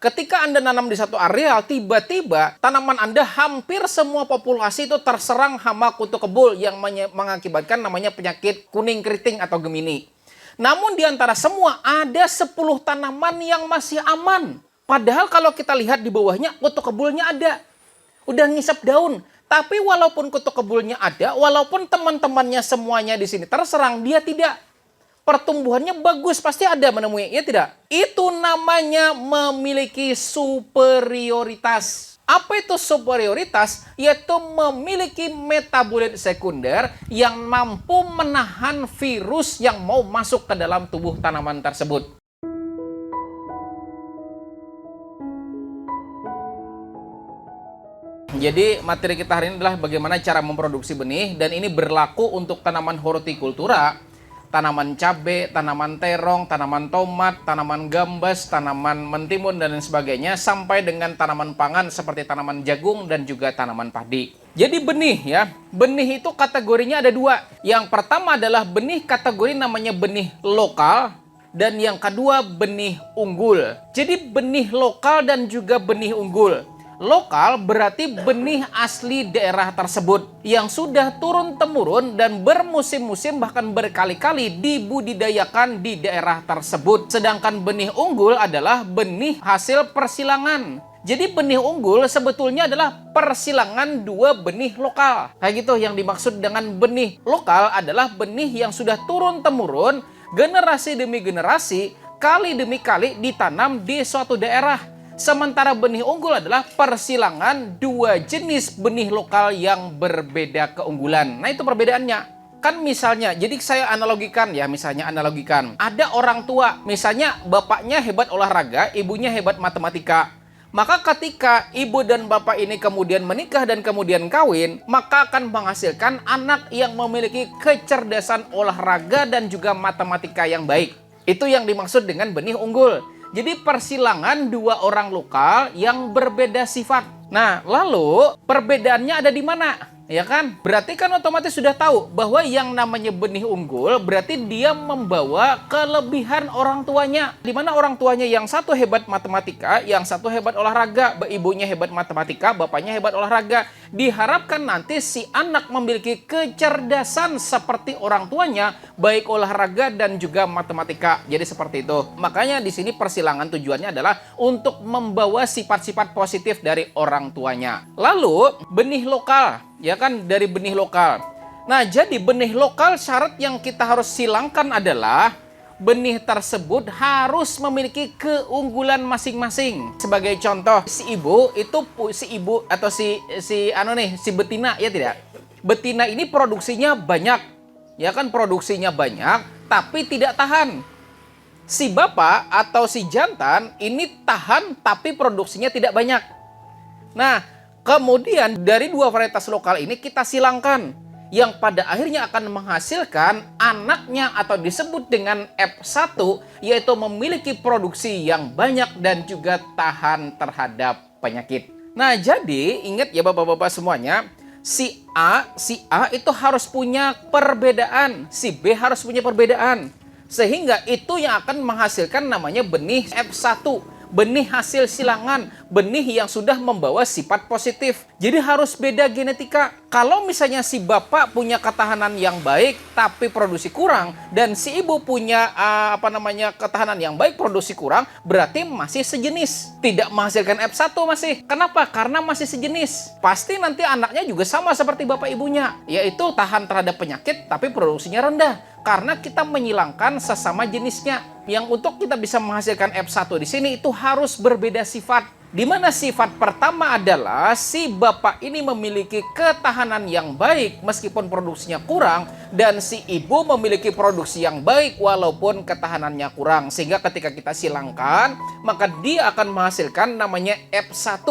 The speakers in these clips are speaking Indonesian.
Ketika Anda nanam di satu areal, tiba-tiba tanaman Anda hampir semua populasi itu terserang hama kutu kebul yang mengakibatkan namanya penyakit kuning keriting atau Gemini. Namun di antara semua ada 10 tanaman yang masih aman. Padahal kalau kita lihat di bawahnya kutu kebulnya ada. Udah ngisap daun. Tapi walaupun kutu kebulnya ada, walaupun teman-temannya semuanya di sini terserang, dia tidak. Pertumbuhannya bagus, pasti ada menemui, ya tidak? Itu namanya memiliki superioritas. Apa itu superioritas? Yaitu memiliki metabolit sekunder yang mampu menahan virus yang mau masuk ke dalam tubuh tanaman tersebut. Jadi materi kita hari ini adalah bagaimana cara memproduksi benih, dan ini berlaku untuk tanaman hortikultura, tanaman cabai, tanaman terong, tanaman tomat, tanaman gambas, tanaman mentimun, dan lain sebagainya, sampai dengan tanaman pangan seperti tanaman jagung dan juga tanaman padi. Jadi benih ya, benih itu kategorinya ada dua. Yang pertama adalah benih kategori namanya benih lokal, dan yang kedua benih unggul. Jadi benih lokal dan juga benih unggul. Lokal berarti benih asli daerah tersebut yang sudah turun-temurun dan bermusim-musim bahkan berkali-kali dibudidayakan di daerah tersebut. Sedangkan benih unggul adalah benih hasil persilangan. Jadi benih unggul sebetulnya adalah persilangan dua benih lokal. Kayak gitu, yang dimaksud dengan benih lokal adalah benih yang sudah turun-temurun, generasi demi generasi, kali demi kali ditanam di suatu daerah. Sementara benih unggul adalah persilangan dua jenis benih lokal yang berbeda keunggulan. Nah, itu perbedaannya. Kan misalnya, jadi saya analogikan ya, ada orang tua, misalnya bapaknya hebat olahraga, ibunya hebat matematika. Maka ketika ibu dan bapak ini kemudian menikah dan kemudian kawin, maka akan menghasilkan anak yang memiliki kecerdasan olahraga dan juga matematika yang baik. Itu yang dimaksud dengan benih unggul. Jadi persilangan dua orang lokal yang berbeda sifat. Nah, lalu perbedaannya ada di mana? Ya kan? Berarti kan otomatis sudah tahu bahwa yang namanya benih unggul berarti dia membawa kelebihan orang tuanya. Di mana orang tuanya yang satu hebat matematika, yang satu hebat olahraga, ibunya hebat matematika, bapaknya hebat olahraga. Diharapkan nanti si anak memiliki kecerdasan seperti orang tuanya, baik olahraga dan juga matematika. Jadi seperti itu. Makanya di sini persilangan tujuannya adalah untuk membawa sifat-sifat positif dari orang tuanya. Lalu benih lokal. Ya kan, dari benih lokal. Nah, jadi benih lokal syarat yang kita harus silangkan adalah benih tersebut harus memiliki keunggulan masing-masing. Sebagai contoh, si ibu atau si betina, ya tidak? Betina ini produksinya banyak. Ya kan, produksinya banyak tapi tidak tahan. Si bapak atau si jantan ini tahan tapi produksinya tidak banyak. Nah, kemudian dari dua varietas lokal ini kita silangkan, yang pada akhirnya akan menghasilkan anaknya atau disebut dengan F1, yaitu memiliki produksi yang banyak dan juga tahan terhadap penyakit. Nah, jadi ingat ya bapak-bapak semuanya, si A itu harus punya perbedaan, si B harus punya perbedaan. Sehingga itu yang akan menghasilkan namanya benih F1. Benih hasil silangan, benih yang sudah membawa sifat positif. Jadi harus beda genetika. Kalau misalnya si bapak punya ketahanan yang baik tapi produksi kurang, dan si ibu punya ketahanan yang baik produksi kurang, berarti masih sejenis. Tidak menghasilkan F1 masih. Kenapa? Karena masih sejenis. Pasti nanti anaknya juga sama seperti bapak ibunya, yaitu tahan terhadap penyakit tapi produksinya rendah. Karena kita menyilangkan sesama jenisnya. Yang untuk kita bisa menghasilkan F1 di sini itu harus berbeda sifat. Di mana sifat pertama adalah si bapak ini memiliki ketahanan yang baik meskipun produksinya kurang, dan si ibu memiliki produksi yang baik walaupun ketahanannya kurang. Sehingga ketika kita silangkan, maka dia akan menghasilkan namanya F1,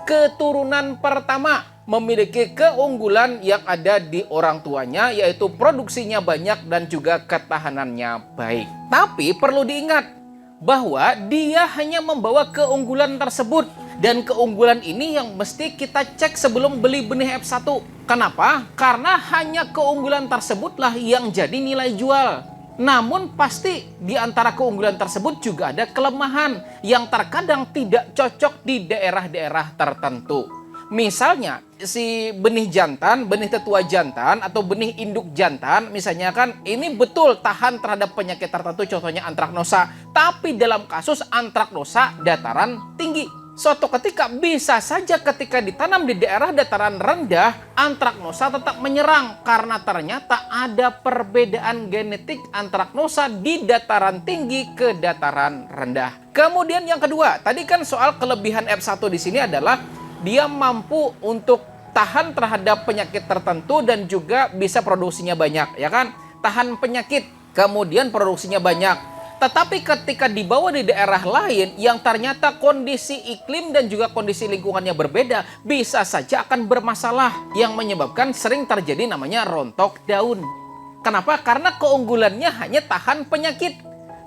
keturunan pertama, memiliki keunggulan yang ada di orang tuanya, yaitu produksinya banyak dan juga ketahanannya baik. Tapi perlu diingat bahwa dia hanya membawa keunggulan tersebut, dan keunggulan ini yang mesti kita cek sebelum beli benih F1. Kenapa? Karena hanya keunggulan tersebutlah yang jadi nilai jual. Namun pasti di antara keunggulan tersebut juga ada kelemahan yang terkadang tidak cocok di daerah-daerah tertentu. Misalnya si benih jantan, benih tetua jantan atau benih induk jantan misalnya kan ini betul tahan terhadap penyakit tertentu, contohnya antraknosa. Tapi dalam kasus antraknosa dataran tinggi, suatu ketika bisa saja ketika ditanam di daerah dataran rendah, antraknosa tetap menyerang karena ternyata ada perbedaan genetik antraknosa di dataran tinggi ke dataran rendah. Kemudian yang kedua, tadi kan soal kelebihan F1 di sini adalah dia mampu untuk tahan terhadap penyakit tertentu dan juga bisa produksinya banyak, ya kan? Tahan penyakit, kemudian produksinya banyak. Tetapi ketika dibawa di daerah lain yang ternyata kondisi iklim dan juga kondisi lingkungannya berbeda, bisa saja akan bermasalah yang menyebabkan sering terjadi namanya rontok daun. Kenapa? Karena keunggulannya hanya tahan penyakit,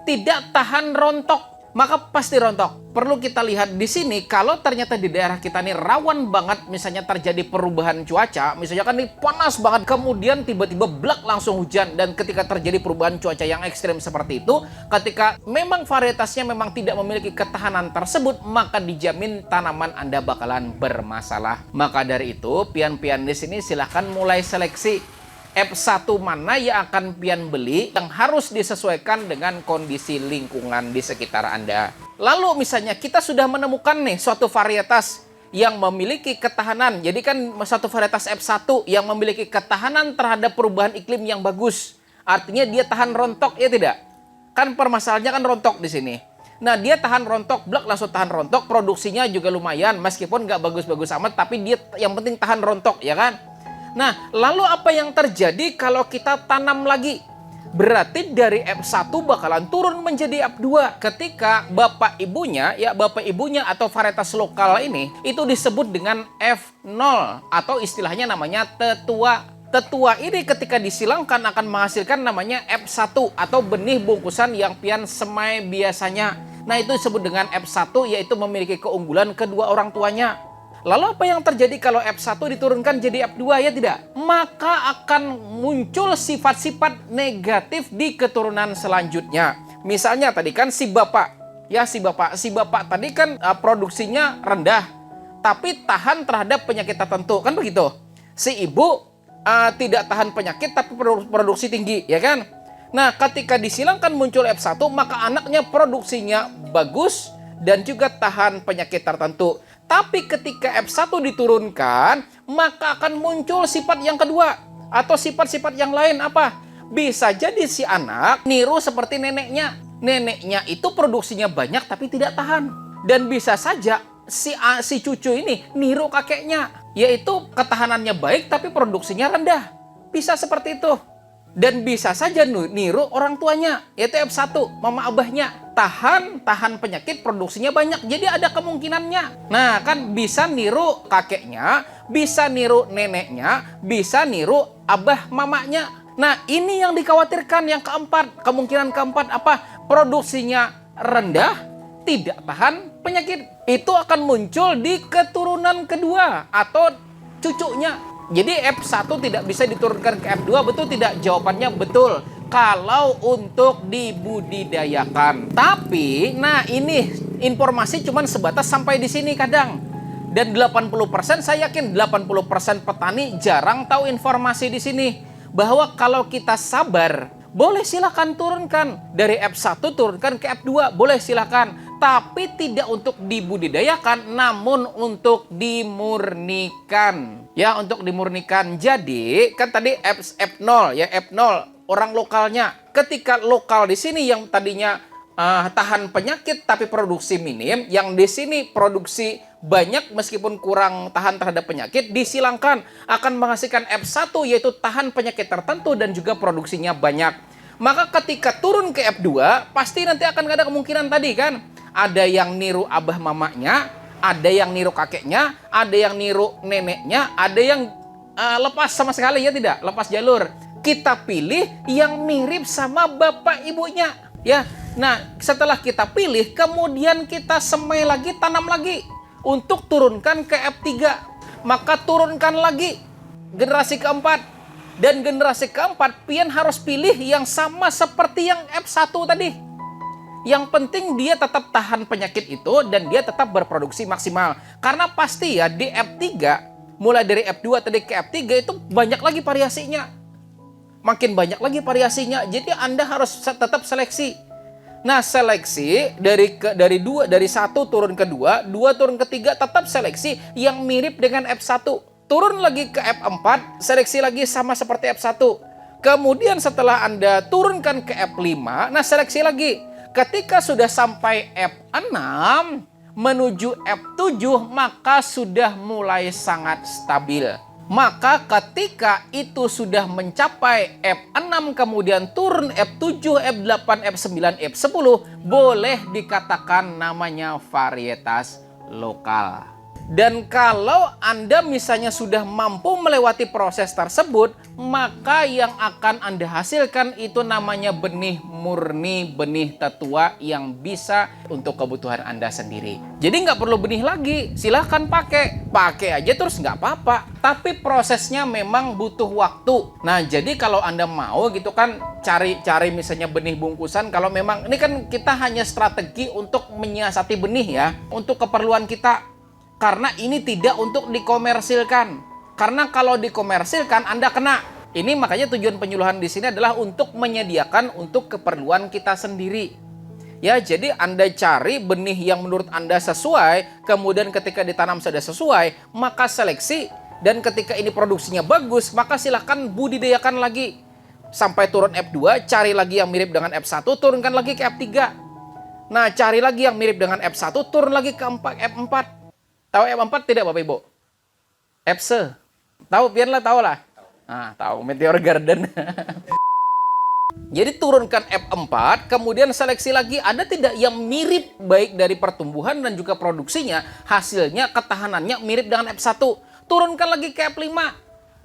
tidak tahan rontok. Maka pasti rontok. Perlu kita lihat di sini kalau ternyata di daerah kita ini rawan banget misalnya terjadi perubahan cuaca, misalnya kan ini panas banget kemudian tiba-tiba blak langsung hujan, dan ketika terjadi perubahan cuaca yang ekstrim seperti itu, ketika memang varietasnya memang tidak memiliki ketahanan tersebut, maka dijamin tanaman Anda bakalan bermasalah. Maka dari itu, pian-pian di sini silahkan mulai seleksi F1 mana yang akan pian beli yang harus disesuaikan dengan kondisi lingkungan di sekitar Anda. Lalu misalnya kita sudah menemukan nih suatu varietas yang memiliki ketahanan. Jadi kan satu varietas F1 yang memiliki ketahanan terhadap perubahan iklim yang bagus. Artinya dia tahan rontok, ya tidak? Kan permasalahannya kan rontok di sini. Nah, dia tahan rontok, blak langsung tahan rontok, produksinya juga lumayan meskipun nggak bagus-bagus amat, tapi dia yang penting tahan rontok, ya kan? Nah, lalu apa yang terjadi kalau kita tanam lagi? Berarti dari F1 bakalan turun menjadi F2 ketika bapak ibunya atau varietas lokal ini itu disebut dengan F0 atau istilahnya namanya tetua. Tetua ini ketika disilangkan akan menghasilkan namanya F1 atau benih bungkusan yang pian semai biasanya. Nah, itu disebut dengan F1, yaitu memiliki keunggulan kedua orang tuanya. Lalu apa yang terjadi kalau F1 diturunkan jadi F2, ya tidak? Maka akan muncul sifat-sifat negatif di keturunan selanjutnya. Misalnya tadi kan si bapak tadi kan produksinya rendah, tapi tahan terhadap penyakit tertentu, kan begitu? Si ibu tidak tahan penyakit tapi produksi tinggi, ya kan? Nah, ketika disilangkan muncul F1, maka anaknya produksinya bagus dan juga tahan penyakit tertentu. Tapi ketika F1 diturunkan, maka akan muncul sifat yang kedua atau sifat-sifat yang lain. Apa? Bisa jadi si anak niru seperti neneknya. Neneknya itu produksinya banyak tapi tidak tahan. Dan bisa saja si cucu ini niru kakeknya, yaitu ketahanannya baik tapi produksinya rendah. Bisa seperti itu. Dan bisa saja niru orang tuanya, yaitu F1, mama abahnya. Tahan penyakit, produksinya banyak. Jadi ada kemungkinannya. Nah, kan bisa niru kakeknya, bisa niru neneknya, bisa niru abah mamanya. Nah, ini yang dikhawatirkan yang keempat. Kemungkinan keempat apa? Produksinya rendah, tidak tahan penyakit. Itu akan muncul di keturunan kedua atau cucunya. Jadi F1 tidak bisa diturunkan ke F2, betul tidak? Jawabannya betul. Kalau untuk dibudidayakan. Tapi, nah ini informasi cuma sebatas sampai di sini kadang. Dan 80% saya yakin 80% petani jarang tahu informasi di sini. Bahwa kalau kita sabar, boleh silakan turunkan. Dari F1 turunkan ke F2, boleh silakan. Tapi tidak untuk dibudidayakan, namun untuk dimurnikan. Ya, untuk dimurnikan. Jadi, kan tadi F0 ya, F0 orang lokalnya. Ketika lokal di sini yang tadinya tahan penyakit tapi produksi minim, yang di sini produksi banyak meskipun kurang tahan terhadap penyakit, disilangkan akan menghasilkan F1 yaitu tahan penyakit tertentu dan juga produksinya banyak. Maka ketika turun ke F2, pasti nanti akan ada kemungkinan tadi kan. Ada yang niru abah mamanya, ada yang niru kakeknya, ada yang niru neneknya, ada yang lepas sama sekali, ya tidak? Lepas jalur. Kita pilih yang mirip sama bapak ibunya. Ya, nah setelah kita pilih, kemudian kita semai lagi, tanam lagi. Untuk turunkan ke F3. Maka turunkan lagi generasi keempat. Dan generasi keempat, pian harus pilih yang sama seperti yang F1 tadi. Yang penting dia tetap tahan penyakit itu dan dia tetap berproduksi maksimal. Karena pasti ya di F3, mulai dari F2 tadi ke F3 itu banyak lagi variasinya. Makin banyak lagi variasinya. Jadi Anda harus tetap seleksi. Nah, seleksi dari 1 turun ke 2, 2 turun ke 3 tetap seleksi yang mirip dengan F1. Turun lagi ke F4, seleksi lagi sama seperti F1. Kemudian setelah Anda turunkan ke F5, nah seleksi lagi. Ketika sudah sampai F6 menuju F7, maka sudah mulai sangat stabil. Maka ketika itu sudah mencapai F6 kemudian turun F7, F8, F9, F10, boleh dikatakan namanya varietas lokal. Dan kalau Anda misalnya sudah mampu melewati proses tersebut, maka yang akan Anda hasilkan itu namanya benih murni, benih tetua yang bisa untuk kebutuhan Anda sendiri. Jadi nggak perlu benih lagi, silahkan pakai aja terus nggak apa-apa. Tapi prosesnya memang butuh waktu. Nah, jadi kalau Anda mau gitu kan cari misalnya benih bungkusan, kalau memang ini kan kita hanya strategi untuk menyiasati benih ya, untuk keperluan kita. Karena ini tidak untuk dikomersilkan. Karena kalau dikomersilkan Anda kena. Ini makanya tujuan penyuluhan di sini adalah untuk menyediakan untuk keperluan kita sendiri. Ya, jadi Anda cari benih yang menurut Anda sesuai, kemudian ketika ditanam sudah sesuai, maka seleksi, dan ketika ini produksinya bagus, maka silahkan budidayakan lagi. Sampai turun F2, cari lagi yang mirip dengan F1, turunkan lagi ke F3. Nah, cari lagi yang mirip dengan F1, turun lagi ke F4. Tahu F4 tidak Bapak Ibu? Epse. Tahu, biarlah tahu lah. Nah, tahu Meteor Garden. Jadi turunkan F4, kemudian seleksi lagi ada tidak yang mirip baik dari pertumbuhan dan juga produksinya, hasilnya, ketahanannya mirip dengan F1. Turunkan lagi ke F5.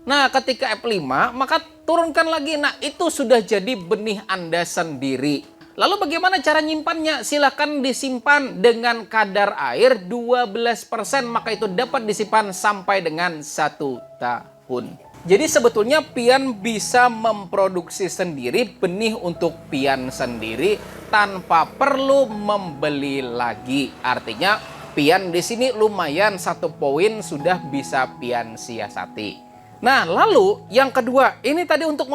Nah, ketika F5, maka turunkan lagi. Nah, itu sudah jadi benih Anda sendiri. Lalu bagaimana cara nyimpannya? Silahkan disimpan dengan kadar air 12%, maka itu dapat disimpan sampai dengan 1 tahun. Jadi sebetulnya pian bisa memproduksi sendiri benih untuk pian sendiri tanpa perlu membeli lagi. Artinya pian di sini lumayan 1 poin sudah bisa pian siasati. Nah, lalu yang kedua, ini tadi untuk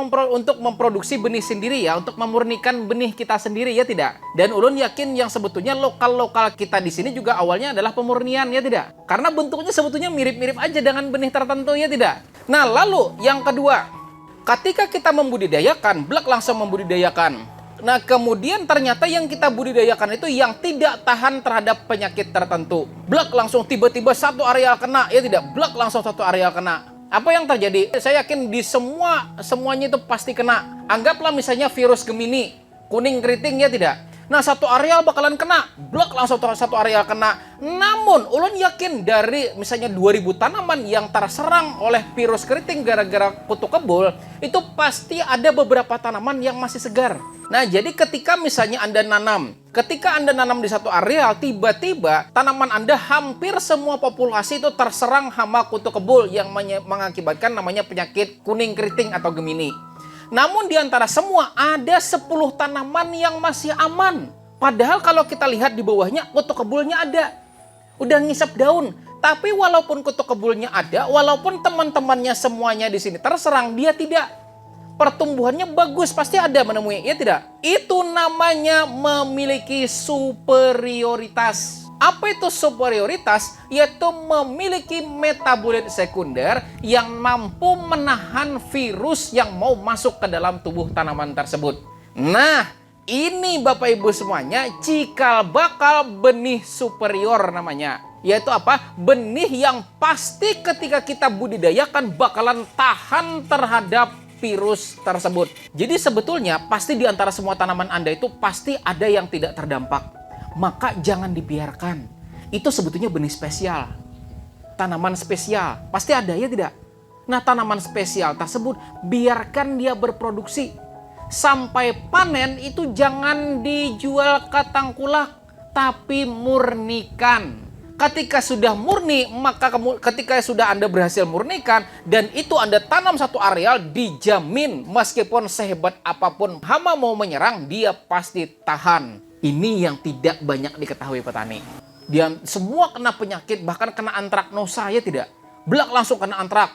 memproduksi benih sendiri ya, untuk memurnikan benih kita sendiri ya tidak? Dan ulun yakin yang sebetulnya lokal-lokal kita di sini juga awalnya adalah pemurnian ya tidak? Karena bentuknya sebetulnya mirip-mirip aja dengan benih tertentu ya tidak? Nah, lalu yang kedua, ketika kita membudidayakan, blek langsung membudidayakan. Nah, kemudian ternyata yang kita budidayakan itu yang tidak tahan terhadap penyakit tertentu. Blek langsung tiba-tiba satu areal kena ya tidak? Blek langsung satu areal kena. Apa yang terjadi? Saya yakin di semuanya itu pasti kena. Anggaplah misalnya virus Gemini, kuning keriting ya tidak? Nah, satu areal bakalan kena, blok langsung satu areal kena. Namun, ulun yakin dari misalnya 2000 tanaman yang terserang oleh virus keriting gara-gara kutu kebul, itu pasti ada beberapa tanaman yang masih segar. Nah, jadi ketika misalnya Anda nanam di satu areal, tiba-tiba tanaman Anda hampir semua populasi itu terserang hama kutu kebul yang mengakibatkan namanya penyakit kuning keriting atau Gemini. Namun di antara semua ada 10 tanaman yang masih aman. Padahal kalau kita lihat di bawahnya kutu kebulnya ada. Udah ngisap daun. Tapi walaupun kutu kebulnya ada, walaupun teman-temannya semuanya di sini terserang, dia tidak. Pertumbuhannya bagus, pasti ada menemui, ya tidak? Itu namanya memiliki superioritas. Apa itu superioritas? Yaitu memiliki metabolit sekunder yang mampu menahan virus yang mau masuk ke dalam tubuh tanaman tersebut. Nah, ini Bapak Ibu semuanya cikal bakal benih superior namanya. Yaitu apa? Benih yang pasti ketika kita budidayakan bakalan tahan terhadap virus tersebut. Jadi sebetulnya pasti di antara semua tanaman Anda itu pasti ada yang tidak terdampak. Maka jangan dibiarkan. Itu sebetulnya benih spesial. Tanaman spesial. Pasti ada ya tidak? Nah, tanaman spesial tersebut biarkan dia berproduksi. Sampai panen itu jangan dijual ke tangkulak, tapi murnikan. Ketika sudah murni, maka ketika sudah Anda berhasil murnikan dan itu Anda tanam satu areal, dijamin meskipun sehebat apapun hama mau menyerang, dia pasti tahan. Ini yang tidak banyak diketahui petani. Dia semua kena penyakit, bahkan kena antraknosa, ya tidak? Belak langsung kena antrak.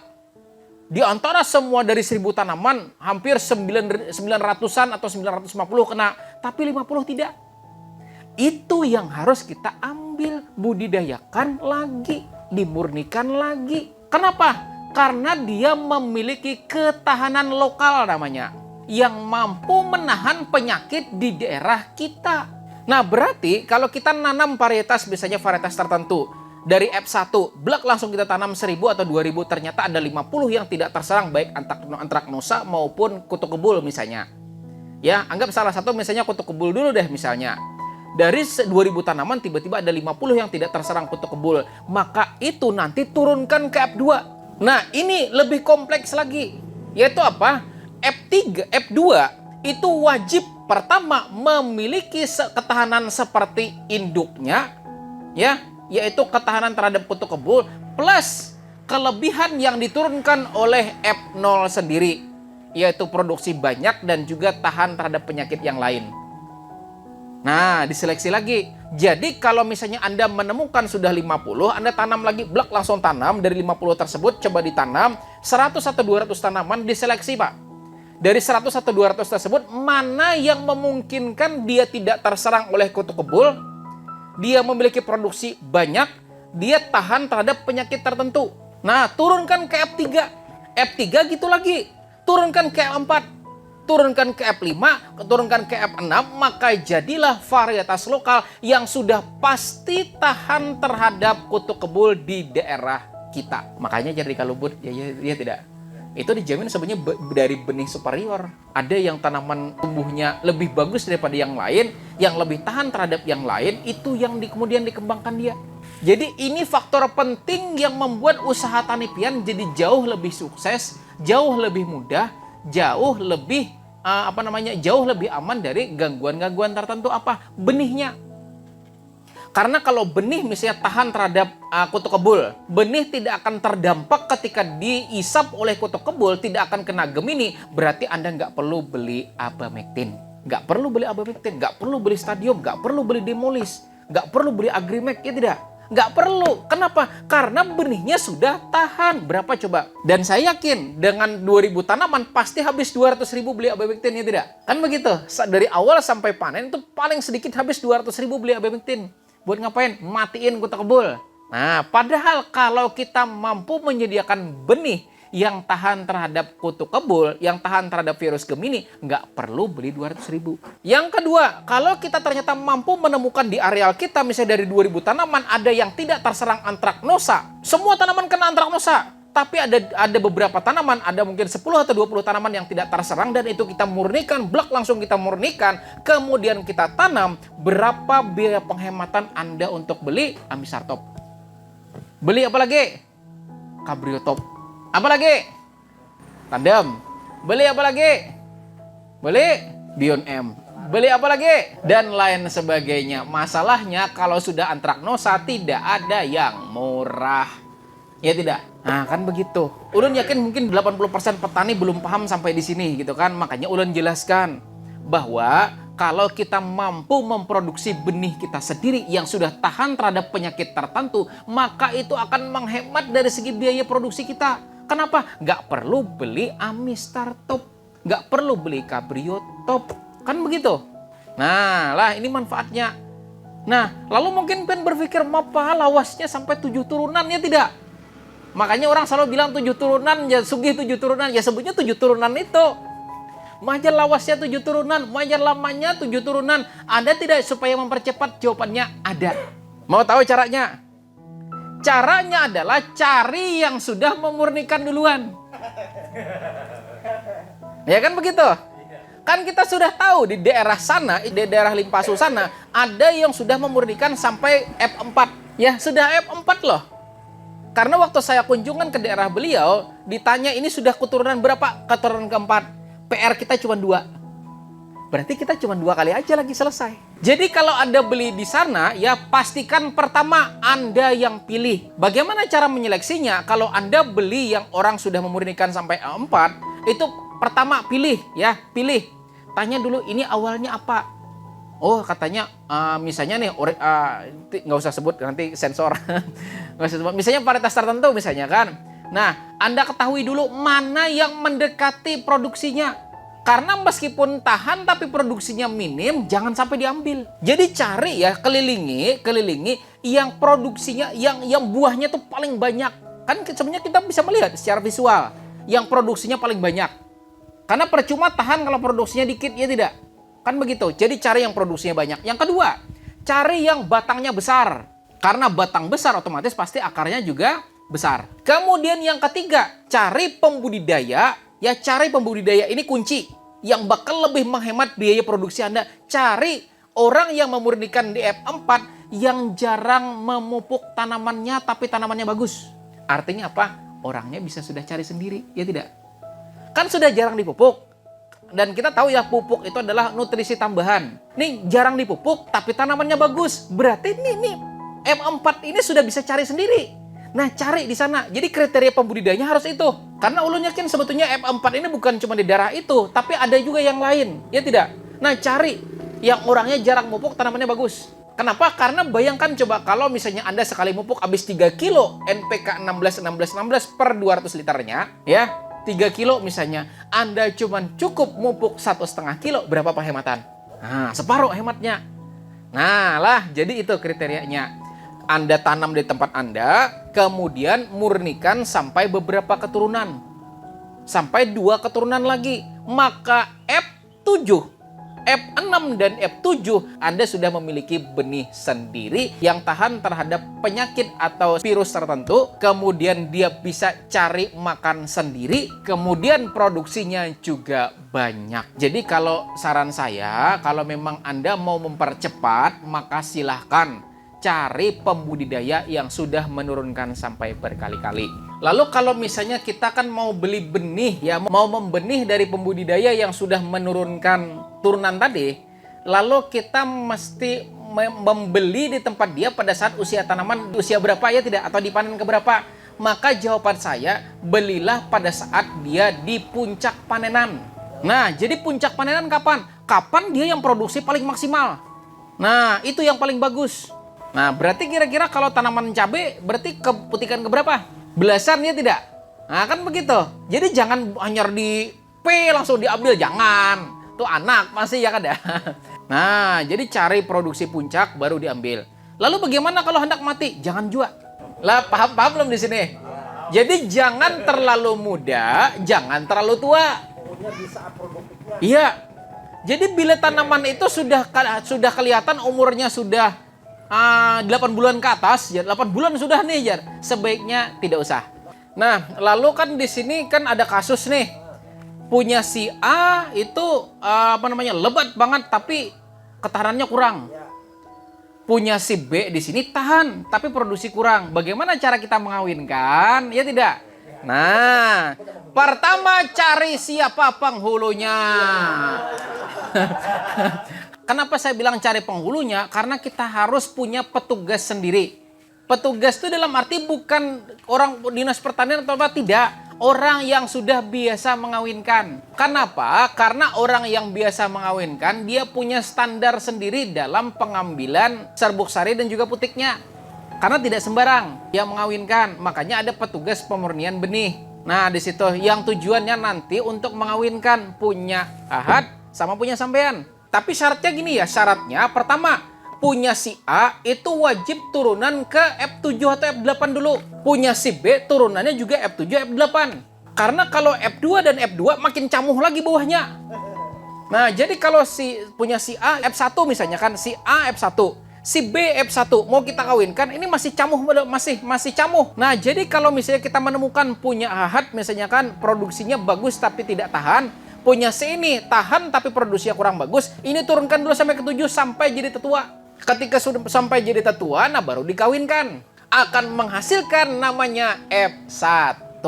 Di antara semua dari 1.000 tanaman, hampir 900-an atau 950 kena, tapi 50 tidak. Itu yang harus kita ambil, budidayakan lagi, dimurnikan lagi. Kenapa? Karena dia memiliki ketahanan lokal namanya, yang mampu menahan penyakit di daerah kita. Nah berarti kalau kita nanam varietas, biasanya varietas tertentu, dari F1, blak langsung kita tanam 1.000 atau 2.000, ternyata ada 50 yang tidak terserang, baik antraknosa maupun kutu kebul misalnya. Ya, anggap salah satu misalnya kutu kebul dulu deh misalnya. Dari 2.000 tanaman tiba-tiba ada 50 yang tidak terserang kutu kebul. Maka itu nanti turunkan ke F2. Nah ini lebih kompleks lagi. Yaitu apa? F3, F2 itu wajib pertama memiliki ketahanan seperti induknya. Ya, yaitu ketahanan terhadap kutu kebul. Plus kelebihan yang diturunkan oleh F0 sendiri. Yaitu produksi banyak dan juga tahan terhadap penyakit yang lain. Nah, diseleksi lagi. Jadi kalau misalnya Anda menemukan sudah 50, Anda tanam lagi, blak langsung tanam. Dari 50 tersebut coba ditanam 100 atau 200 tanaman, diseleksi Pak. Dari 100 atau 200 tersebut, mana yang memungkinkan dia tidak terserang oleh kutu kebul, dia memiliki produksi banyak, dia tahan terhadap penyakit tertentu. Nah, turunkan ke F3. F3 gitu lagi. Turunkan ke F4. Turunkan ke F5, turunkan ke F6, maka jadilah varietas lokal yang sudah pasti tahan terhadap kutu kebul di daerah kita. Makanya jadi kalubut, ya tidak. Itu dijamin sebenarnya dari benih superior. Ada yang tanaman tumbuhnya lebih bagus daripada yang lain, yang lebih tahan terhadap yang lain, itu yang kemudian dikembangkan dia. Jadi ini faktor penting yang membuat usaha tani pian jadi jauh lebih sukses, jauh lebih mudah, jauh lebih jauh lebih aman dari gangguan-gangguan tertentu. Apa? Benihnya. Karena kalau benih misalnya tahan terhadap kutu kebul, benih tidak akan terdampak ketika diisap oleh kutu kebul, tidak akan kena Gemini, berarti Anda nggak perlu beli Abamectin, nggak perlu beli Abamectin, nggak perlu beli Stadium, nggak perlu beli Demolis, nggak perlu beli Agrimek, ya tidak? Nggak perlu. Kenapa? Karena benihnya sudah tahan. Berapa coba? Dan saya yakin dengan 2.000 tanaman pasti habis 200.000 beli Abamectin, ya tidak? Kan begitu. Dari awal sampai panen itu paling sedikit habis 200.000 beli Abamectin. Buat ngapain? Matiin kutu kebul. Nah, padahal kalau kita mampu menyediakan benih yang tahan terhadap kutu kebul, yang tahan terhadap virus Gemini, nggak perlu beli 200.000. Yang kedua, kalau kita ternyata mampu menemukan di areal kita, misalnya dari 2.000 tanaman, ada yang tidak terserang antraknosa. Semua tanaman kena antraknosa. Tapi ada beberapa tanaman, ada mungkin 10 atau 20 tanaman yang tidak terserang, dan itu kita murnikan, blak langsung kita murnikan, kemudian kita tanam. Berapa biaya penghematan Anda untuk beli Amisartop? Beli apa lagi? Cabriotop. Apa lagi? Tandem. Beli apa lagi? Beli Bion M. Beli apa lagi? Dan lain sebagainya. Masalahnya kalau sudah antraknosa tidak ada yang murah. Ya tidak? Nah kan begitu. Ulun yakin mungkin 80% petani belum paham sampai di sini gitu kan. Makanya ulun jelaskan bahwa kalau kita mampu memproduksi benih kita sendiri yang sudah tahan terhadap penyakit tertentu, maka itu akan menghemat dari segi biaya produksi kita. Kenapa? Nggak perlu beli Amistartop, nggak perlu beli Cabriotop, kan begitu? Nah, lah ini manfaatnya. Nah, lalu mungkin pen berpikir, apa lawasnya sampai 7 turunan, ya tidak? Makanya orang selalu bilang 7 turunan, ya sugih 7 turunan, ya sebutnya 7 turunan itu. Majar lawasnya 7 turunan, majar lamanya 7 turunan. Ada tidak supaya mempercepat? Jawabannya ada. Mau tahu caranya? Caranya adalah cari yang sudah memurnikan duluan. Ya kan begitu? Kan kita sudah tahu di daerah sana, di daerah Limpasu sana, ada yang sudah memurnikan sampai F4. Ya, sudah F4 loh. Karena waktu saya kunjungan ke daerah beliau, ditanya ini sudah keturunan berapa? Keturunan keempat. PR kita cuma 2. Berarti kita cuma 2 kali aja lagi selesai. Jadi kalau Anda beli di sana, ya pastikan pertama Anda yang pilih. Bagaimana cara menyeleksinya? Kalau Anda beli yang orang sudah memurnikan sampai A4, itu pertama pilih ya, pilih. Tanya dulu ini awalnya apa? Oh katanya misalnya nih, nggak usah sebut nanti sensor. Nggak usah sebut. Misalnya varietas tertentu misalnya kan. Nah, Anda ketahui dulu mana yang mendekati produksinya. Karena meskipun tahan tapi produksinya minim, jangan sampai diambil. Jadi cari ya, kelilingi yang produksinya, yang buahnya tuh paling banyak. Kan sebenarnya kita bisa melihat secara visual yang produksinya paling banyak. Karena percuma tahan kalau produksinya dikit, ya tidak? Kan begitu. Jadi cari yang produksinya banyak. Yang kedua, cari yang batangnya besar. Karena batang besar otomatis pasti akarnya juga besar. Kemudian yang ketiga, cari pembudidaya. Ya cari pembudidaya, ini kunci. Yang bakal lebih menghemat biaya produksi Anda. Cari orang yang memurnikan di F4 yang jarang memupuk tanamannya tapi tanamannya bagus. Artinya apa? Orangnya bisa sudah cari sendiri, ya tidak? Kan sudah jarang dipupuk. Dan kita tahu ya pupuk itu adalah nutrisi tambahan. Nih jarang dipupuk tapi tanamannya bagus. Berarti nih F4 ini sudah bisa cari sendiri. Nah, cari di sana. Jadi kriteria pembudidayanya harus itu. Karena ulun yakin sebetulnya F4 ini bukan cuma di daerah itu, tapi ada juga yang lain. Ya tidak? Nah, cari yang orangnya jarang mupuk, tanamannya bagus. Kenapa? Karena bayangkan coba kalau misalnya Anda sekali mupuk habis 3 kilo NPK 16 per 200 liternya, ya. 3 kilo misalnya, Anda cuma cukup mupuk 1,5 kilo, berapa penghematan? Nah, separuh hematnya. Nah, lah, jadi itu kriterianya. Anda tanam di tempat Anda, kemudian murnikan sampai beberapa keturunan. Sampai 2 keturunan lagi. Maka F7, F6 dan F7 Anda sudah memiliki benih sendiri yang tahan terhadap penyakit atau virus tertentu. Kemudian dia bisa cari makan sendiri. Kemudian produksinya juga banyak. Jadi kalau saran saya, kalau memang Anda mau mempercepat, maka silahkan cari pembudidaya yang sudah menurunkan sampai berkali-kali. Lalu kalau misalnya kita kan mau beli benih ya, mau membenih dari pembudidaya yang sudah menurunkan turunan tadi, lalu kita mesti membeli di tempat dia pada saat usia tanaman usia berapa ya tidak, atau dipanen keberapa. Maka jawaban saya, belilah pada saat dia di puncak panenan. Nah, jadi puncak panenan kapan? Kapan dia yang produksi paling maksimal? Nah, itu yang paling bagus. Nah, berarti kira-kira kalau tanaman cabai berarti keputikan keberapa? Belasan ya tidak? Nah, kan begitu. Jadi jangan hanya di P langsung diambil, jangan. Tuh anak masih ya kan ya. Nah, jadi cari produksi puncak baru diambil. Lalu bagaimana kalau hendak mati? Jangan jual. Lah, paham belum di sini? Jadi jangan terlalu muda, jangan terlalu tua. Iya. Jadi bila tanaman itu sudah kelihatan umurnya sudah 8 bulan ke atas, ya 8 bulan sudah nih, ya sebaiknya tidak usah. Nah, lalu kan di sini kan ada kasus nih. Punya si A itu lebat banget tapi ketahanannya kurang. Punya si B di sini tahan tapi produksi kurang. Bagaimana cara kita mengawinkan? Ya tidak. Nah, pertama cari siapa penghulunya. Kenapa saya bilang cari penghulunya? Karena kita harus punya petugas sendiri. Petugas itu dalam arti bukan orang dinas pertanian atau apa, tidak. Orang yang sudah biasa mengawinkan. Kenapa? Karena orang yang biasa mengawinkan, dia punya standar sendiri dalam pengambilan serbuk sari dan juga putiknya. Karena tidak sembarang yang mengawinkan. Makanya ada petugas pemurnian benih. Nah, di situ yang tujuannya nanti untuk mengawinkan punya Ahad sama punya sampean. Tapi syaratnya gini ya, syaratnya pertama, punya si A itu wajib turunan ke F7 atau F8 dulu. Punya si B turunannya juga F7, F8. Karena kalau F2 dan F2 makin camuh lagi bawahnya. Nah, jadi kalau punya si A F1 misalnya kan, si A F1, si B F1 mau kita kawinkan, ini masih camuh, masih camuh. Nah, jadi kalau misalnya kita menemukan punya Ahad misalnya kan produksinya bagus tapi tidak tahan, punya C ini tahan tapi produksinya kurang bagus, ini turunkan dulu sampai ke 7 sampai jadi tetua. Ketika sudah sampai jadi tetua, nah baru dikawinkan. Akan menghasilkan namanya F1.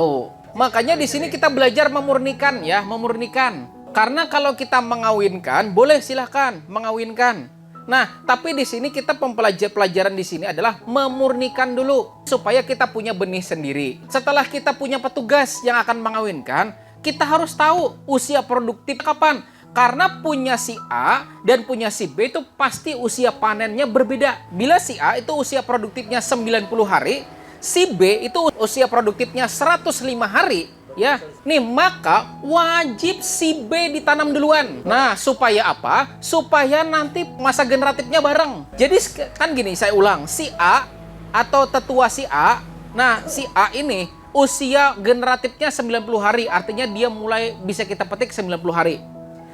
Makanya di sini kita belajar memurnikan ya, memurnikan. Karena kalau kita mengawinkan, boleh silahkan mengawinkan. Nah, tapi di sini kita pelajaran di sini adalah memurnikan dulu supaya kita punya benih sendiri. Setelah kita punya petugas yang akan mengawinkan, kita harus tahu usia produktif kapan. Karena punya si A dan punya si B itu pasti usia panennya berbeda. Bila si A itu usia produktifnya 90 hari, si B itu usia produktifnya 105 hari. Ya, nih maka wajib si B ditanam duluan. Nah, supaya apa? Supaya nanti masa generatifnya bareng. Jadi kan gini, saya ulang, si A atau tetua si A, nah si A ini usia generatifnya 90 hari, artinya dia mulai bisa kita petik 90 hari.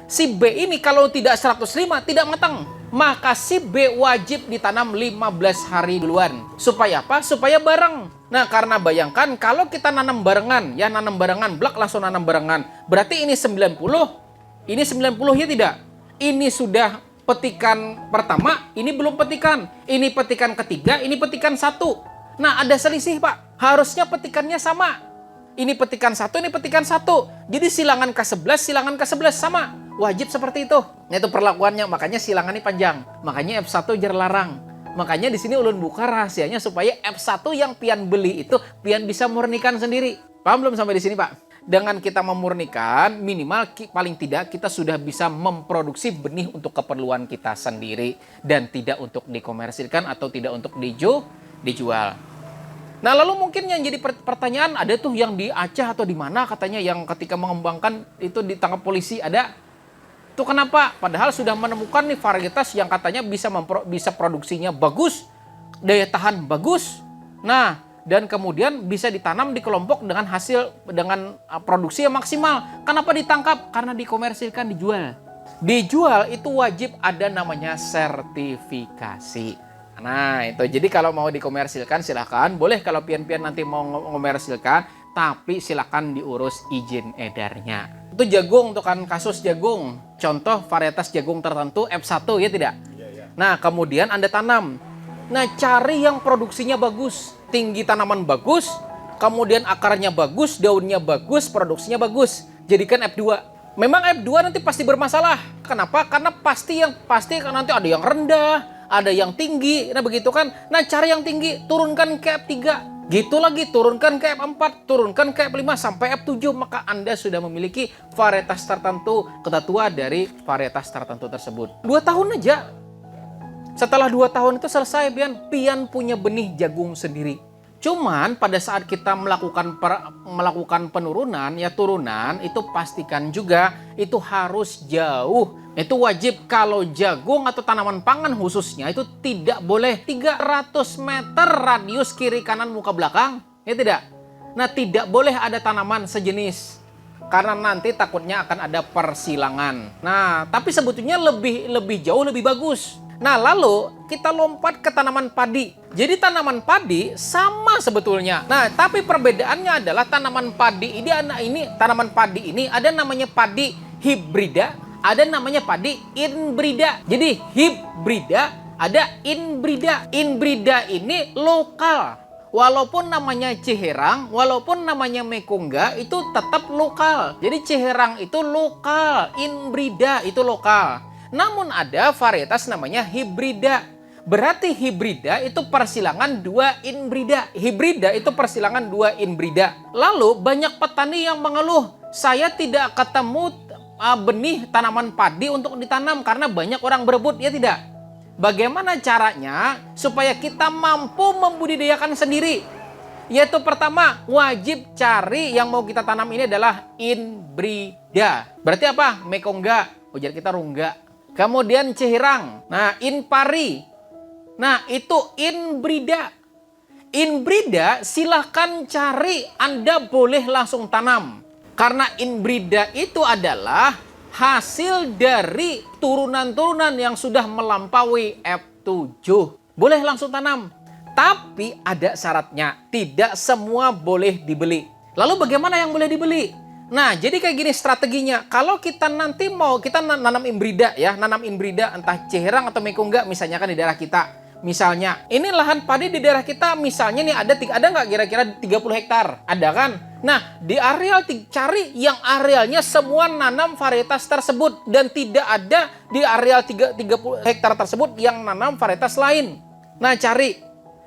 Si B ini kalau tidak 105 tidak matang, maka si B wajib ditanam 15 hari duluan. Supaya apa? Supaya bareng. Nah, karena bayangkan kalau kita nanam barengan, ya nanam barengan, blak langsung nanam barengan. Berarti ini 90, ini 90 ya tidak? Ini sudah petikan pertama, ini belum petikan. Ini petikan ketiga, ini petikan satu. Nah, ada selisih, Pak. Harusnya petikannya sama. Ini petikan satu, ini petikan satu. Jadi silangan ke-11, silangan ke-11 sama. Wajib seperti itu. Nah, itu perlakuannya, makanya silangannya panjang. Makanya F1 jar larang. Makanya di sini ulun buka rahasianya supaya F1 yang pian beli itu pian bisa murnikan sendiri. Paham belum sampai di sini, Pak? Dengan kita memurnikan, minimal paling tidak kita sudah bisa memproduksi benih untuk keperluan kita sendiri dan tidak untuk dikomersilkan atau tidak untuk dijual. Nah, lalu mungkin yang jadi pertanyaan, ada tuh yang di Aceh atau di mana katanya yang ketika mengembangkan itu ditangkap polisi, ada. Itu kenapa? Padahal sudah menemukan nih varietas yang katanya bisa produksinya bagus, daya tahan bagus. Nah, dan kemudian bisa ditanam di kelompok dengan produksi yang maksimal. Kenapa ditangkap? Karena dikomersilkan, dijual. Dijual itu wajib ada namanya sertifikasi. Nah, itu. Jadi kalau mau dikomersilkan silakan. Boleh kalau pian-pian nanti mau mengomersilkan, tapi silakan diurus izin edarnya. Itu jagung tuh kan, kasus jagung. Contoh varietas jagung tertentu F1 ya tidak? Nah, kemudian Anda tanam. Nah, cari yang produksinya bagus. Tinggi tanaman bagus, kemudian akarnya bagus, daunnya bagus, produksinya bagus. Jadikan F2. Memang F2 nanti pasti bermasalah. Kenapa? Karena pasti nanti ada yang rendah, ada yang tinggi. Nah, begitu kan. Nah, cari yang tinggi, turunkan ke F3. Gitu lagi, turunkan ke F4, turunkan ke F5 sampai F7, maka Anda sudah memiliki varietas tertentu, ketetua dari varietas tertentu tersebut. 2 tahun aja. Setelah 2 tahun itu selesai, pian punya benih jagung sendiri. Cuman pada saat kita melakukan penurunan, ya turunan, itu pastikan juga itu harus jauh. Itu wajib kalau jagung atau tanaman pangan khususnya itu tidak boleh 300 meter radius kiri kanan muka belakang. Ya tidak? Nah, tidak boleh ada tanaman sejenis. Karena nanti takutnya akan ada persilangan. Nah, tapi sebetulnya lebih jauh lebih bagus. Nah, lalu kita lompat ke tanaman padi. Jadi tanaman padi sama sebetulnya. Nah, tapi perbedaannya adalah tanaman padi tanaman padi ini ada namanya padi hibrida, ada namanya padi inbrida. Jadi hibrida, ada inbrida. Inbrida ini lokal. Walaupun namanya Ciherang, walaupun namanya Mekongga, itu tetap lokal. Jadi Ciherang itu lokal, inbrida itu lokal. Namun ada varietas namanya hibrida. Berarti hibrida itu persilangan 2 inbrida. Hibrida itu persilangan 2 inbrida. Lalu banyak petani yang mengeluh, saya tidak ketemu benih tanaman padi untuk ditanam karena banyak orang berebut, ya tidak? Bagaimana caranya supaya kita mampu membudidayakan sendiri? Yaitu pertama, wajib cari yang mau kita tanam ini adalah inbrida. Berarti apa? Mekongga, ujar kita rungga. Kemudian Ciherang, nah inpari, nah itu inbrida. Inbrida silahkan cari, Anda boleh langsung tanam. Karena inbrida itu adalah hasil dari turunan-turunan yang sudah melampaui F7. Boleh langsung tanam. Tapi ada syaratnya, tidak semua boleh dibeli. Lalu bagaimana yang boleh dibeli? Nah, jadi kayak gini strateginya. Kalau kita nanti kita nanam inbrida ya, nanam inbrida entah Ciherang atau Mekongga misalnya kan di daerah kita. Misalnya, ini lahan padi di daerah kita misalnya nih ada nggak kira-kira 30 hektar? Ada kan? Nah, di areal cari yang arealnya semua nanam varietas tersebut dan tidak ada di areal 30 hektar tersebut yang nanam varietas lain. Nah, cari.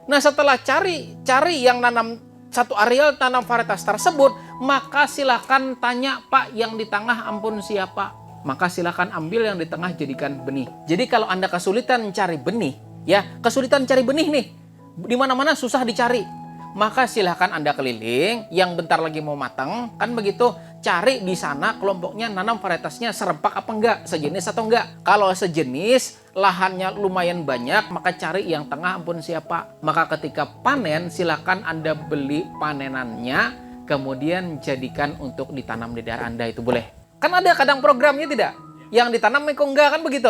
Nah, setelah cari yang nanam satu areal tanam varietas tersebut, maka silakan tanya, Pak, yang di tengah ampun siapa? Maka silakan ambil yang di tengah jadikan benih. Jadi kalau Anda kesulitan cari benih, ya, kesulitan cari benih nih, di mana-mana susah dicari, maka silahkan Anda keliling, yang bentar lagi mau matang, kan begitu, cari di sana kelompoknya nanam varietasnya serempak apa enggak, sejenis atau enggak. Kalau sejenis, lahannya lumayan banyak, maka cari yang tengah ampun siapa. Maka ketika panen, silahkan Anda beli panenannya, kemudian jadikan untuk ditanam di daerah Anda, itu boleh. Kan ada kadang programnya tidak? Yang ditanam kok enggak, kan begitu.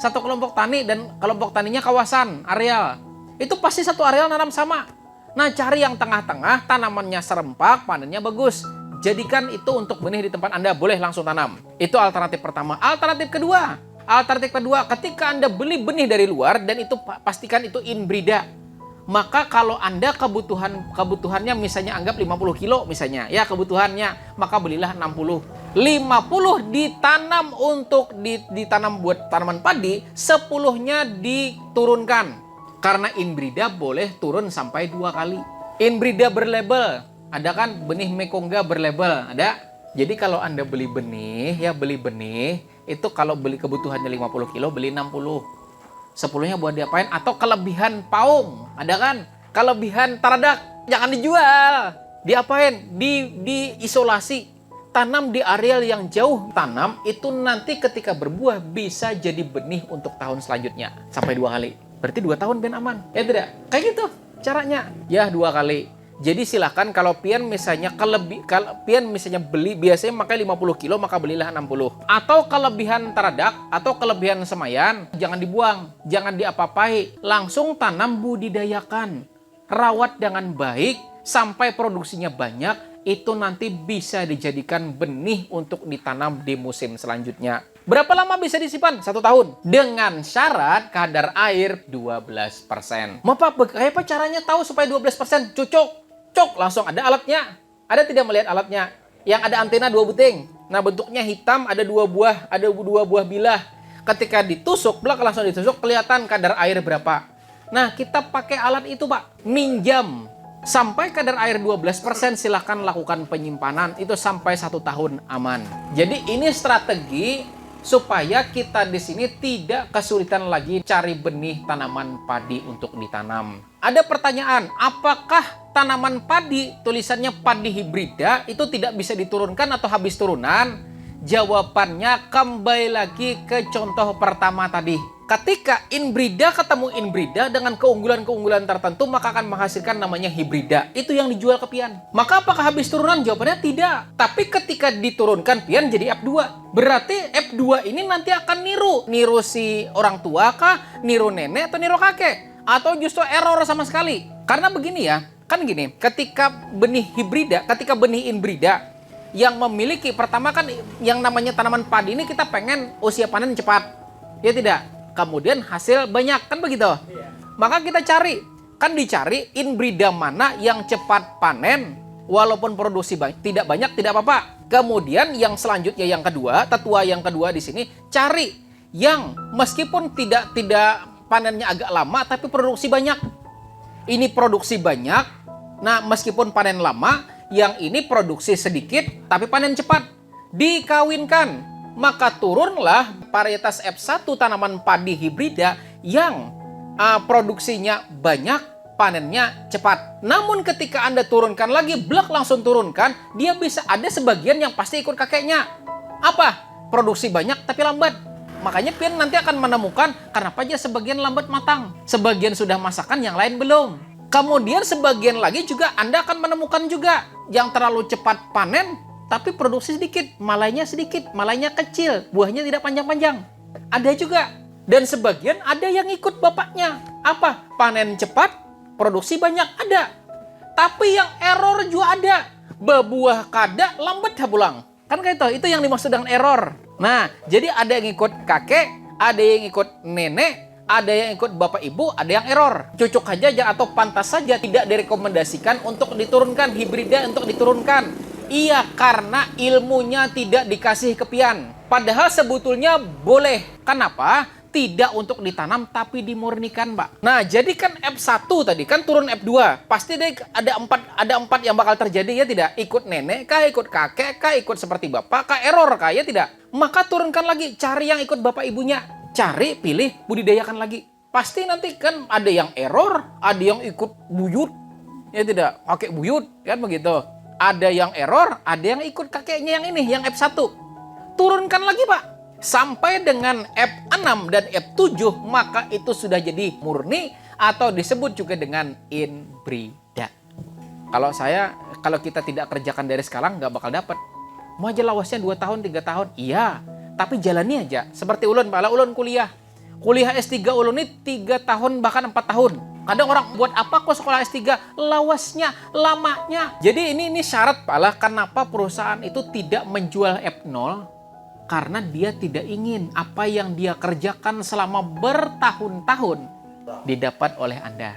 Satu kelompok tani dan kelompok taninya kawasan, areal. Itu pasti satu areal nanam sama. Nah, cari yang tengah-tengah, tanamannya serempak, panennya bagus. Jadikan itu untuk benih di tempat Anda, boleh langsung tanam. Itu alternatif pertama. Alternatif kedua, ketika Anda beli benih dari luar dan itu pastikan itu inbrida. Maka kalau Anda kebutuhannya misalnya anggap 50 kilo misalnya, ya kebutuhannya, maka belilah 60. 50 ditanam untuk ditanam buat tanaman padi, 10-nya diturunkan. Karena inbrida boleh turun sampai 2 kali. Inbrida berlabel. Ada kan benih Mekongga berlabel? Ada. Jadi kalau Anda beli benih, itu kalau beli kebutuhannya 50 kilo, beli 60. 10-nya buat diapain? Atau kelebihan paung. Ada kan? Kelebihan taradak. Jangan dijual. Diapain? Diisolasi. Tanam di areal yang jauh. Tanam itu nanti ketika berbuah bisa jadi benih untuk tahun selanjutnya. Sampai 2 kali. Berarti 2 tahun ben aman. Ya tidak? Kayak gitu caranya. Ya 2 kali. Jadi silakan kalau pian misalnya beli biasanya makai 50 kilo, maka belilah 60. Atau kelebihan taradak atau kelebihan semayan, jangan dibuang, jangan diapa-apai. Langsung tanam, budidayakan. Rawat dengan baik sampai produksinya banyak. Itu nanti bisa dijadikan benih untuk ditanam di musim selanjutnya. Berapa lama bisa disimpan? 1 tahun. Dengan syarat kadar air 12%. Mau Pak, apa caranya tahu supaya 12%? Cocok, langsung ada alatnya. Ada tidak melihat alatnya? Yang ada antena 2 buting. Nah, bentuknya hitam, ada 2 buah bilah. Ketika ditusuk, langsung ditusuk, kelihatan kadar air berapa. Nah, kita pakai alat itu, Pak. Minjam. Sampai kadar air 12%, silahkan lakukan penyimpanan. Itu sampai 1 tahun aman. Jadi ini strategi supaya kita di sini tidak kesulitan lagi cari benih tanaman padi untuk ditanam. Ada pertanyaan, apakah tanaman padi, tulisannya padi hibrida, itu tidak bisa diturunkan atau habis turunan? Jawabannya kembali lagi ke contoh pertama tadi. Ketika inbrida ketemu inbrida dengan keunggulan-keunggulan tertentu, maka akan menghasilkan namanya hibrida. Itu yang dijual ke pian. Maka apakah habis turunan? Jawabannya tidak. Tapi ketika diturunkan pian jadi F2. Berarti F2 ini nanti akan niru si orang tua kah, niru nenek atau niru kakek, atau justru error sama sekali. Karena begini ya, kan gini, ketika benih inbrida yang memiliki, pertama kan yang namanya tanaman padi ini kita pengen usia panen cepat. Ya tidak? Kemudian hasil banyak, kan begitu? Iya. Maka kita dicari inbrida mana yang cepat panen, walaupun produksi tidak banyak, tidak apa-apa. Kemudian yang selanjutnya, yang kedua, tetua yang kedua di sini, cari yang meskipun tidak panennya agak lama, tapi produksi banyak. Ini produksi banyak, nah meskipun panen lama, yang ini produksi sedikit, tapi panen cepat. Dikawinkan. Maka turunlah varietas F1 tanaman padi hibrida yang produksinya banyak, panennya cepat. Namun ketika Anda turunkan lagi, langsung turunkan, dia bisa ada sebagian yang pasti ikut kakeknya. Apa? Produksi banyak tapi lambat. Makanya pian nanti akan menemukan kenapa aja sebagian lambat matang. Sebagian sudah masakan, yang lain belum. Kemudian sebagian lagi juga Anda akan menemukan juga yang terlalu cepat panen, tapi produksi sedikit, malainya kecil, buahnya tidak panjang-panjang. Ada juga. Dan sebagian ada yang ikut bapaknya. Apa? Panen cepat, produksi banyak, ada. Tapi yang error juga ada. Berbuah kada, lambat pulang. Kan kayak itu yang dimaksud dengan error. Nah, jadi ada yang ikut kakek, ada yang ikut nenek, Ada yang ikut Bapak Ibu, ada yang error. Cocok saja atau pantas saja tidak direkomendasikan untuk diturunkan, hibrida untuk diturunkan. Iya, karena ilmunya tidak dikasih kepian. Padahal sebetulnya boleh. Kenapa? Tidak untuk ditanam tapi dimurnikan, Pak. Nah, jadi kan F1 tadi kan turun F2. Pasti ada empat yang bakal terjadi, ya tidak? Ikut nenek kah, ikut kakek kah, ikut seperti bapak kah, error kah, ya tidak? Maka turunkan lagi, cari yang ikut bapak ibunya. Cari, pilih, budidayakan lagi. Pasti nanti kan ada yang error, ada yang ikut buyut, ya tidak? Pakai buyut, kan begitu. Ada yang error, ada yang ikut kakeknya yang ini, yang F1. Turunkan lagi, Pak. Sampai dengan F6 dan F7, maka itu sudah jadi murni atau disebut juga dengan inbrida. Kalau kita tidak kerjakan dari sekarang, nggak bakal dapat. Mau aja lawasnya 2 tahun, 3 tahun, iya. Tapi jalani aja. Seperti ulun, Pak. Ulun kuliah. Kuliah S3 ulun ini 3 tahun, bahkan 4 tahun. Kadang orang, buat apa kok sekolah S3? Lawasnya, lamanya. Jadi ini syarat, Pak lah, kenapa perusahaan itu tidak menjual F0, karena dia tidak ingin apa yang dia kerjakan selama bertahun-tahun didapat oleh Anda.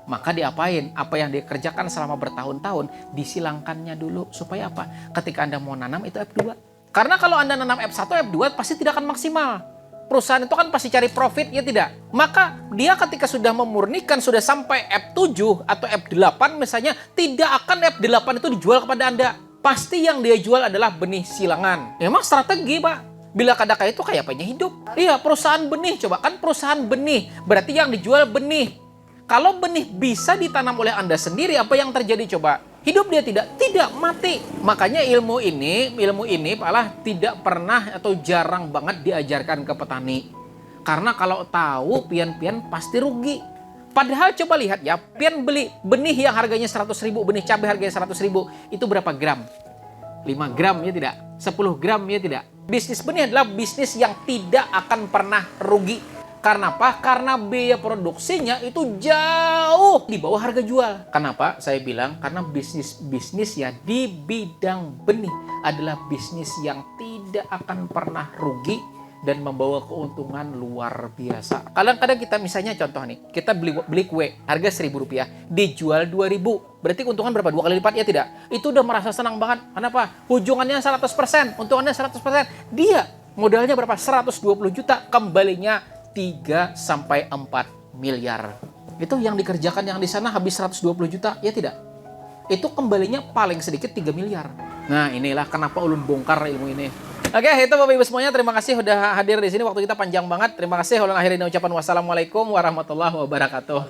Maka diapain? Apa yang dia kerjakan selama bertahun-tahun, disilangkannya dulu. Supaya apa? Ketika Anda mau nanam, itu F2. Karena kalau Anda nanam F1, F2 pasti tidak akan maksimal. Perusahaan itu kan pasti cari profit, ya tidak? Maka dia ketika sudah memurnikan, sudah sampai F7 atau F8 misalnya, tidak akan F8 itu dijual kepada Anda. Pasti yang dia jual adalah benih silangan. Memang strategi, Pak. Bila kadaka itu kayak apanya hidup. Iya, perusahaan benih. Coba kan perusahaan benih. Berarti yang dijual benih. Kalau benih bisa ditanam oleh Anda sendiri, apa yang terjadi coba? Hidup dia tidak mati. Makanya ilmu ini malah tidak pernah atau jarang banget diajarkan ke petani. Karena kalau tahu pian-pian pasti rugi. Padahal coba lihat ya, pian beli benih yang harganya 100.000, benih cabai harganya 100.000, itu berapa gram? 5 gram ya tidak? 10 gram ya tidak? Bisnis benih adalah bisnis yang tidak akan pernah rugi. Karena apa? Karena biaya produksinya itu jauh di bawah harga jual. Kenapa? Saya bilang karena bisnis ya di bidang benih adalah bisnis yang tidak akan pernah rugi dan membawa keuntungan luar biasa. Kadang-kadang kita misalnya contoh nih, kita beli kue harga Rp1.000, dijual Rp2.000. Berarti keuntungan berapa? 2 kali lipat ya tidak? Itu udah merasa senang banget. Kenapa? Ujungannya 100%, untungannya 100%. Dia modalnya berapa? 120 juta, kembalinya 3-4 miliar. Itu yang dikerjakan yang di sana habis 120 juta, ya tidak? Itu kembalinya paling sedikit 3 miliar. Nah, inilah kenapa ulun bongkar ilmu ini. Oke, itu Bapak Ibu semuanya. Terima kasih sudah hadir di sini. Waktu kita panjang banget. Terima kasih. Ulun akhiri ucapan wassalamualaikum warahmatullahi wabarakatuh.